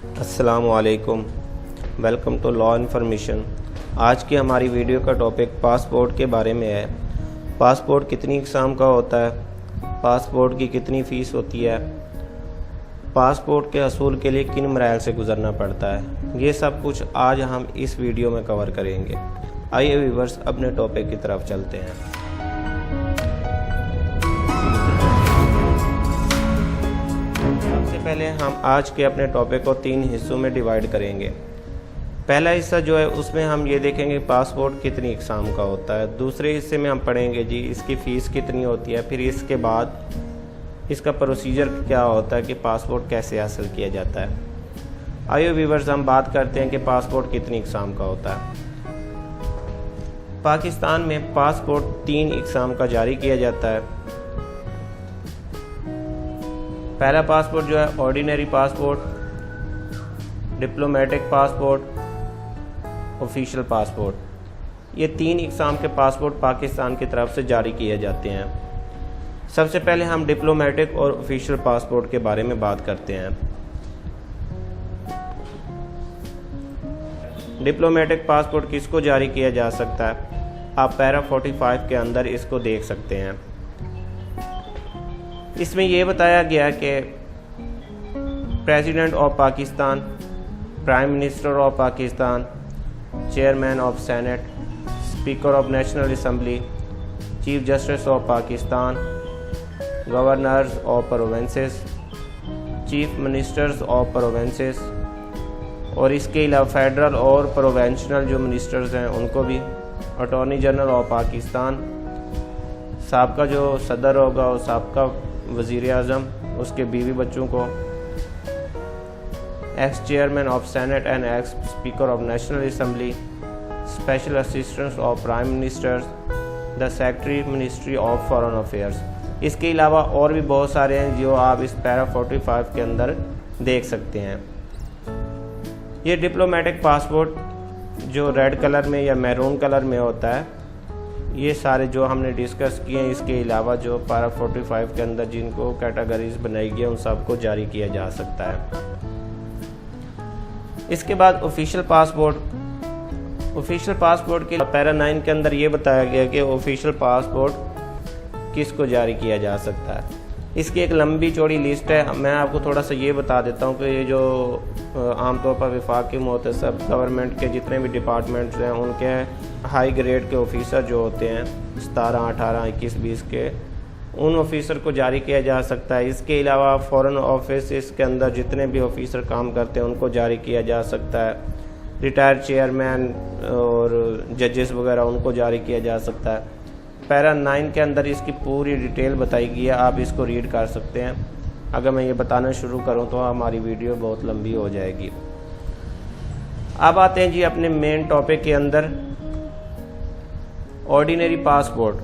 अस्सलामुअलैकुम, welcome to law information. आज की हमारी वीडियो का टॉपिक पासपोर्ट के बारे में है। पासपोर्ट कितनी इकसाम का होता है, पासपोर्ट की कितनी फ़ीस होती है, पासपोर्ट के हसूल के लिए किन मराइल से गुजरना पड़ता है, ये सब कुछ आज हम इस वीडियो में कवर करेंगे। आइए व्यूअर्स अपने टॉपिक की तरफ चलते हैं। सबसे पहले हम आज के अपने टॉपिक को 3 हिस्सों में डिवाइड करेंगे। पहला हिस्सा जो है उसमें हम ये देखेंगे पासपोर्ट कितनी इकसाम का होता है। दूसरे हिस्से में हम पढ़ेंगे जी इसकी फ़ीस कितनी होती है, फिर इसके बाद इसका प्रोसीजर क्या होता है कि पासपोर्ट कैसे हासिल किया जाता है। आइए व्यूअर्स हम बात करते हैं कि पासपोर्ट कितनी इकसाम का होता है। पाकिस्तान में पासपोर्ट 3 इकसाम का जारी किया जाता है। पहला पासपोर्ट जो है ordinary passport, diplomatic passport, official passport. ये 3 इकसाम के पासपोर्ट पाकिस्तान की तरफ से जारी किए जाते हैं। सबसे पहले हम डिप्लोमेटिक और ऑफिशियल पासपोर्ट के बारे में बात करते हैं। डिप्लोमेटिक पासपोर्ट किसको जारी किया जा सकता है, आप पैरा 45 के अंदर इसको देख सकते हैं। इसमें यह बताया गया कि president of Pakistan, prime minister of Pakistan, chairman of senate, speaker of national assembly, chief justice of Pakistan, governors of provinces, chief ministers of provinces और इसके अलावा फेडरल और प्रोविंशनल जो मिनिस्टर्स हैं उनको भी, अटॉर्नी जनरल ऑफ पाकिस्तान, साबका जो सदर होगा और साबका वज़ीर आज़म उसके बीवी बच्चों को, x chairman of senate and x speaker of national assembly, special assistants of prime ministers, the secretary ministry of foreign affairs. इसके अलावा और भी बहुत सारे हैं जो आप इस पैरा 45 के अंदर देख सकते हैं। ये डिप्लोमेटिक पासपोर्ट जो रेड कलर में या मैरून कलर में होता है, ये सारे जो हमने डिस्कस किए हैं, इसके अलावा जो पैरा 45 के अंदर जिनको कैटेगरीज बनाई गई उन सबको जारी किया जा सकता है। इसके बाद ऑफिशियल पासपोर्ट। ऑफिशियल पासपोर्ट के पैरा 9 के अंदर ये बताया गया कि ऑफिशियल पासपोर्ट किसको जारी किया जा सकता है। इसकी एक लंबी चौड़ी लिस्ट है। मैं आपको थोड़ा सा ये बता देता हूँ कि ये जो आमतौर पर वफाकी मुतसब गवर्नमेंट के जितने भी डिपार्टमेंट्स हैं उनके हाई ग्रेड के ऑफिसर जो होते हैं 17, 18, 21, 20 के, उन ऑफिसर को जारी किया जा सकता है। इसके अलावा फॉरेन ऑफिस के अंदर जितने भी ऑफिसर काम करते हैं उनको जारी किया जा सकता है। रिटायर्ड चेयरमैन और जजेस वगैरह उनको जारी किया जा सकता है। पैरा 9 के अंदर इसकी पूरी डिटेल बताई गई है, आप इसको रीड कर सकते हैं। अगर मैं ये बताना शुरू करूं तो हमारी वीडियो बहुत लंबी हो जाएगी। अब आते हैं जी अपने मेन टॉपिक के अंदर। ऑर्डिनरी पासपोर्ट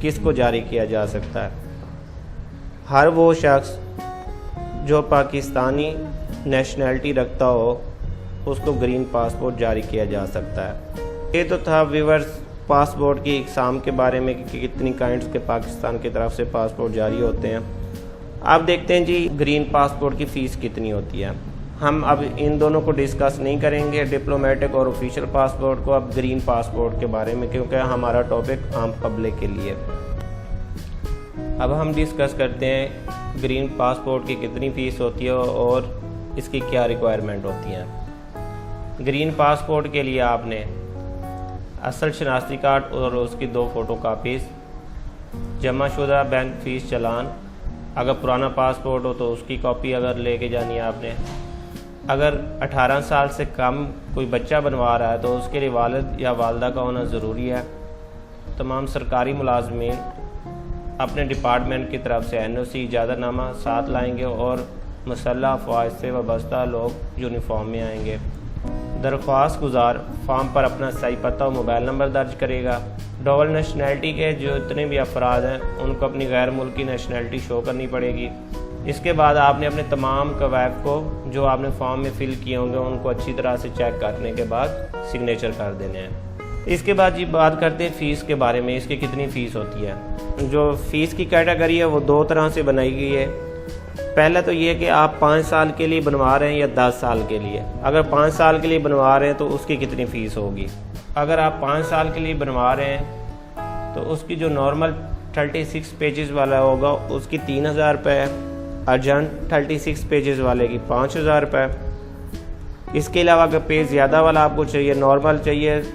किसको जारी किया जा सकता है। हर वो शख्स जो पाकिस्तानी नेशनैलिटी रखता हो उसको ग्रीन पासपोर्ट जारी किया जा सकता है। ये तो था व्यूअर्स पासपोर्ट की इकसाम के बारे में कि कितनी काइंड्स के पाकिस्तान की तरफ से पासपोर्ट जारी होते हैं। अब देखते हैं जी ग्रीन पासपोर्ट की फ़ीस कितनी होती है। हम अब इन दोनों को डिस्कस नहीं करेंगे, डिप्लोमेटिक और ऑफिशियल पासपोर्ट को, अब ग्रीन पासपोर्ट के बारे में, क्योंकि हमारा टॉपिक आम पब्लिक के लिए। अब हम डिस्कस करते हैं ग्रीन पासपोर्ट की कितनी फ़ीस होती है और इसकी क्या रिक्वायरमेंट होती है। ग्रीन पासपोर्ट के लिए आपने असल शनाख्ती कार्ड और उसकी 2 फ़ोटो कापीज़, जमाशुदा बैंक फ़ीस चालान, अगर पुराना पासपोर्ट हो तो उसकी कॉपी अगर लेके जानी है आपने। अगर 18 साल से कम कोई बच्चा बनवा रहा है तो उसके लिए वालिद या वालदा का होना ज़रूरी है। तमाम सरकारी मुलाजमीन अपने डिपार्टमेंट की तरफ से NOC इजाज़तनामा साथ लाएंगे और मुसल्लह अफवाज से वाबस्ता लोग यूनिफॉर्म में आएंगे। दरख्वास्त गुजार फॉर्म पर अपना सही पता और मोबाइल नंबर दर्ज करेगा। डबल नेशनैलिटी के जो इतने भी अफराद हैं उनको अपनी गैर मुल्की नेशनैलिटी शो करनी पड़ेगी। इसके बाद आपने अपने तमाम कवायद को जो आपने फॉर्म में फ़िल किए होंगे उनको अच्छी तरह से चेक करने के बाद सिग्नेचर कर देने हैं। इसके बाद जी बात करते हैं फ़ीस के बारे में, इसकी कितनी फ़ीस होती है। जो फ़ीस की कैटेगरी है वो 2 तरह से बनाई गई है। पहले तो ये कि आप 5 साल के लिए बनवा रहे हैं या 10 साल के लिए। अगर 5 साल के लिए बनवा रहे हैं तो उसकी कितनी फ़ीस होगी। अगर आप 5 साल के लिए बनवा रहे हैं तो उसकी जो नॉर्मल 36 पेजेस वाला होगा उसकी 3000 रुपये है, अर्जेंट 36 पेजेस वाले की 5000 रुपये। इसके अलावा अगर पेज ज़्यादा वाला आपको चाहिए,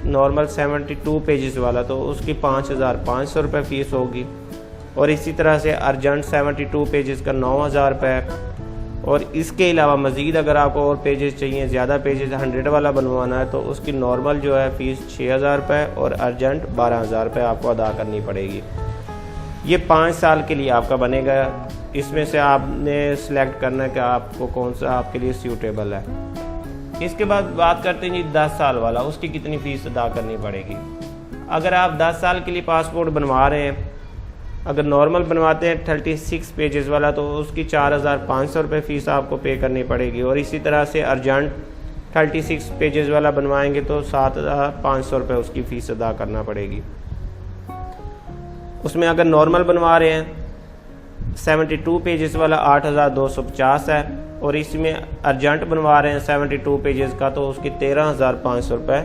नॉर्मल 72 पेजेस वाला, तो उसकी 5500 रुपये फ़ीस होगी। और इसी तरह से अर्जेंट 72 पेजेस का 9000 रुपये। और इसके अलावा मज़ीद अगर आपको और पेजेस चाहिए, ज़्यादा पेजेस 100 वाला बनवाना है, तो उसकी नॉर्मल जो है फ़ीस 6000 रुपये और अर्जेंट 12000 रुपये आपको अदा करनी पड़ेगी। ये 5 साल के लिए आपका बनेगा। इसमें से आपने सेलेक्ट करना है कि आपको कौन सा आपके लिए सूटेबल है। इसके बाद बात करते हैं जी 10 साल वाला, उसकी कितनी फ़ीस अदा करनी पड़ेगी। अगर आप 10 साल के लिए पासपोर्ट बनवा रहे हैं, अगर नॉर्मल बनवाते हैं 36 पेजेस वाला, तो उसकी 4500 रुपये फ़ीस आपको पे करनी पड़ेगी। और इसी तरह से अर्जेंट 36 पेजेस वाला बनवाएंगे तो 7500 रुपये उसकी फ़ीस अदा करना पड़ेगी। उसमें अगर नॉर्मल बनवा रहे हैं 72 पेजेस वाला 8250 है, और इसमें अर्जेंट बनवा रहे हैं 72 पेजेस का, तो उसकी 13500 रुपये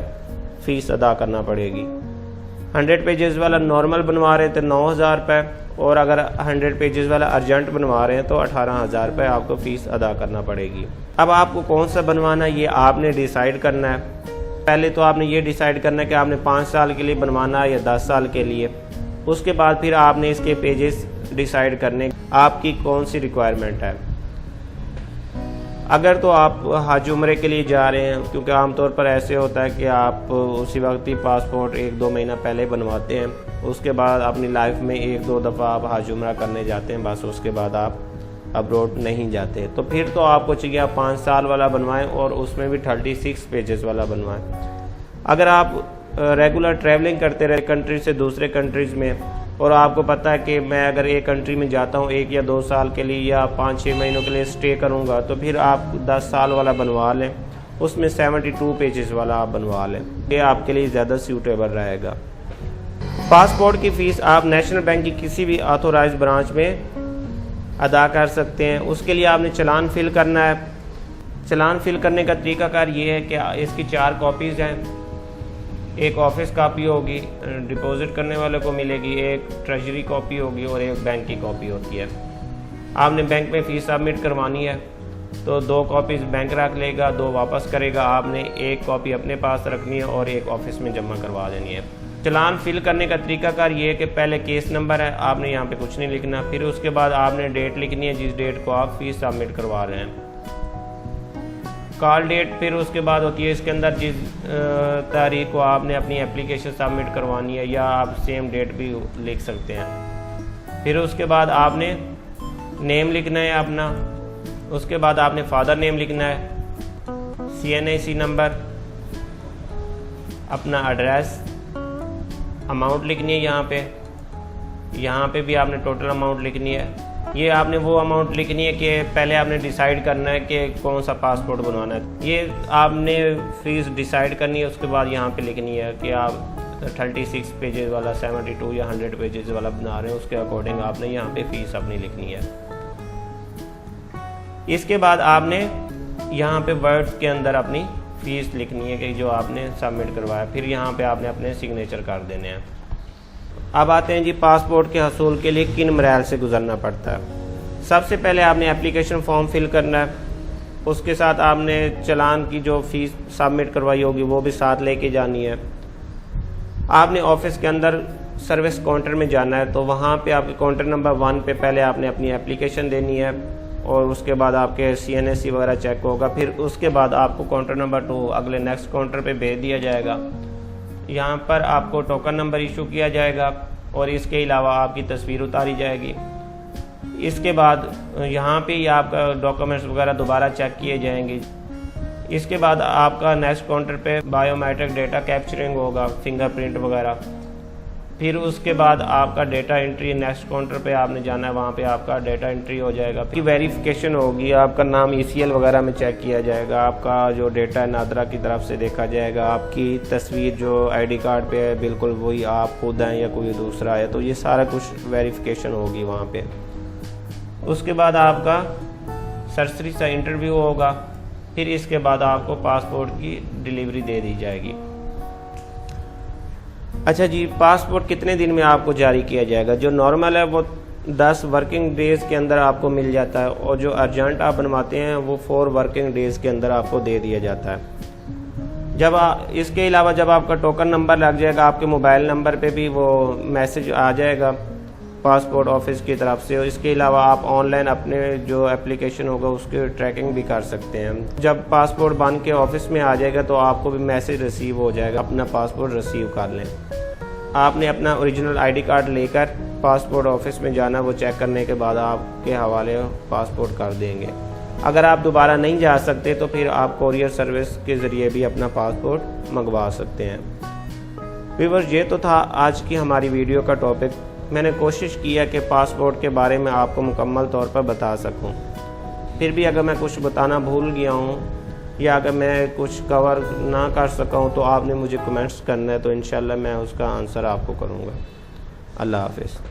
फ़ीस अदा करना पड़ेगी। 100 पेजेस वाला नॉर्मल बनवा रहे थे 9000 रुपये, और अगर 100 पेजेस वाला अर्जेंट बनवा रहे हैं तो 18000 रुपये आपको फ़ीस अदा करना पड़ेगी। अब आपको कौन सा बनवाना है ये आपने डिसाइड करना है। पहले तो आपने ये डिसाइड करना है कि आपने 5 साल के लिए बनवाना है या 10 साल के लिए। उसके बाद फिर आपने इसके पेजेस डिसाइड करने आपकी कौन सी रिक्वायरमेंट है। अगर तो आप हज उम्रे के लिए जा रहे हैं, क्योंकि आमतौर पर ऐसे होता है कि आप उसी वक्त ही पासपोर्ट 1-2 महीना पहले बनवाते हैं, उसके बाद अपनी लाइफ में 1-2 दफ़ा आप हज उम्रा करने जाते हैं, बस उसके बाद आप अब्रोड नहीं जाते। तो फिर तो आपको चाहिए आप 5 साल वाला बनवाएं और उसमें भी 36 पेजेस वाला बनवाएं। अगर आप रेगुलर ट्रैवलिंग करते रहे कंट्री से दूसरे कंट्रीज़ में, और आपको पता है कि मैं अगर एक कंट्री में जाता हूँ 1 या 2 साल के लिए या 5-6 महीनों के लिए स्टे करूँगा, तो फिर आप 10 साल वाला बनवा लें, उसमें 72 पेजेस वाला आप बनवा लें, ये आपके लिए ज़्यादा सूटेबल रहेगा। पासपोर्ट की फ़ीस आप नेशनल बैंक की किसी भी ऑथोराइज ब्रांच में अदा कर सकते हैं। उसके लिए आपने चालान फिल करना है। चालान फिल करने का तरीकाकार ये है कि इसकी 4 कॉपीज़ हैं। एक ऑफिस कॉपी होगी, डिपॉजिट करने वाले को मिलेगी, एक ट्रेजरी कॉपी होगी और एक बैंक की कॉपी होती है। आपने बैंक में फ़ीस सबमिट करवानी है तो 2 कॉपीज़ बैंक रख लेगा, 2 वापस करेगा। आपने एक कॉपी अपने पास रखनी है और एक ऑफिस में जमा करवा देनी है। चालान फिल करने का तरीकाकार ये है कि पहले केस नंबर है, आपने यहाँ पे कुछ नहीं लिखना। फिर उसके बाद आपने डेट लिखनी है जिस डेट को आप फ़ीस सबमिट करवा रहे हैं, कॉल डेट। फिर उसके बाद होती है इसके अंदर जिस तारीख को आपने अपनी एप्लीकेशन सबमिट करवानी है, या आप सेम डेट भी लिख सकते हैं। फिर उसके बाद आपने नेम लिखना है अपना, उसके बाद आपने फादर नेम लिखना है, CNAC नंबर, अपना एड्रेस, अमाउंट लिखनी है यहाँ पे भी आपने टोटल अमाउंट लिखनी है। ये आपने वो अमाउंट लिखनी है कि पहले आपने डिसाइड करना है कि कौन सा पासपोर्ट बनवाना है। ये आपने फ़ीस डिसाइड करनी है, उसके बाद यहाँ पे लिखनी है कि आप 36 पेजेस वाला 72 या 100 पेजेस वाला बना रहे हैं, उसके अकॉर्डिंग आपने यहाँ पे फ़ीस अपनी लिखनी है। इसके बाद आपने यहाँ पे वर्ड्स के अंदर अपनी फ़ीस लिखनी है कि जो आपने सबमिट करवाया। फिर यहाँ पे आपने अपने सिग्नेचर कर देने हैं। अब आते हैं जी पासपोर्ट के हसूल के लिए किन मराहल से गुजरना पड़ता है। सबसे पहले आपने एप्लीकेशन फॉर्म फिल करना है, उसके साथ आपने चालान की जो फ़ीस सबमिट करवाई होगी वो भी साथ लेके जानी है। आपने ऑफिस के अंदर सर्विस काउंटर में जाना है, तो वहाँ पे आपके काउंटर नंबर 1 पे पहले आपने अपनी एप्लीकेशन देनी है, और उसके बाद आपके CNAC वगैरह चेक होगा। फिर उसके बाद आपको काउंटर नंबर 2 अगले नेक्स्ट काउंटर पे भेज दिया जाएगा। यहाँ पर आपको टोकन नंबर इशू किया जाएगा और इसके अलावा आपकी तस्वीर उतारी जाएगी। इसके बाद यहाँ पे ही आपका डॉक्यूमेंट्स वगैरह दोबारा चेक किए जाएंगे। इसके बाद आपका नेक्स्ट काउंटर पे बायोमेट्रिक डेटा कैप्चरिंग होगा, फिंगरप्रिंट वगैरह। फिर उसके बाद आपका डेटा एंट्री, नेक्स्ट काउंटर पे आपने जाना है, वहाँ पे आपका डेटा एंट्री हो जाएगा। फिर वेरिफिकेशन होगी, आपका नाम ECL वगैरह में चेक किया जाएगा, आपका जो डेटा है नादरा की तरफ से देखा जाएगा, आपकी तस्वीर जो ID कार्ड पे है बिल्कुल वही आप खुद हैं या कोई दूसरा है, तो ये सारा कुछ वेरिफिकेशन होगी वहाँ पे। उसके बाद आपका सरसरी सा इंटरव्यू होगा, फिर इसके बाद आपको पासपोर्ट की डिलीवरी दे दी जाएगी। अच्छा जी, पासपोर्ट कितने दिन में आपको जारी किया जाएगा? जो नॉर्मल है वो 10 वर्किंग डेज़ के अंदर आपको मिल जाता है, और जो अर्जेंट आप बनवाते हैं वो 4 वर्किंग डेज़ के अंदर आपको दे दिया जाता है। इसके अलावा जब आपका टोकन नंबर लग जाएगा, आपके मोबाइल नंबर पे भी वो मैसेज आ जाएगा पासपोर्ट ऑफिस की तरफ से। इसके अलावा आप ऑनलाइन अपने जो एप्लीकेशन होगा उसकी ट्रैकिंग भी कर सकते हैं। जब पासपोर्ट बन के ऑफिस में आ जाएगा तो आपको भी मैसेज रिसीव हो जाएगा, अपना पासपोर्ट रिसीव कर लें। आपने अपना ओरिजिनल आईडी कार्ड लेकर पासपोर्ट ऑफिस में जाना, वो चेक करने के बाद आपके हवाले पासपोर्ट कर देंगे। अगर आप दोबारा नहीं जा सकते तो फिर आप कोरियर सर्विस के ज़रिए भी अपना पासपोर्ट मंगवा सकते हैं। व्यूअर्स, ये तो था आज की हमारी वीडियो का टॉपिक। मैंने कोशिश किया कि पासपोर्ट के बारे में आपको मुकम्मल तौर पर बता सकूं। फिर भी अगर मैं कुछ बताना भूल गया हूं या अगर मैं कुछ कवर ना कर सका हूं तो आपने मुझे कमेंट्स करना है, तो इंशाल्लाह मैं उसका आंसर आपको करूंगा। अल्लाह हाफ़िज़।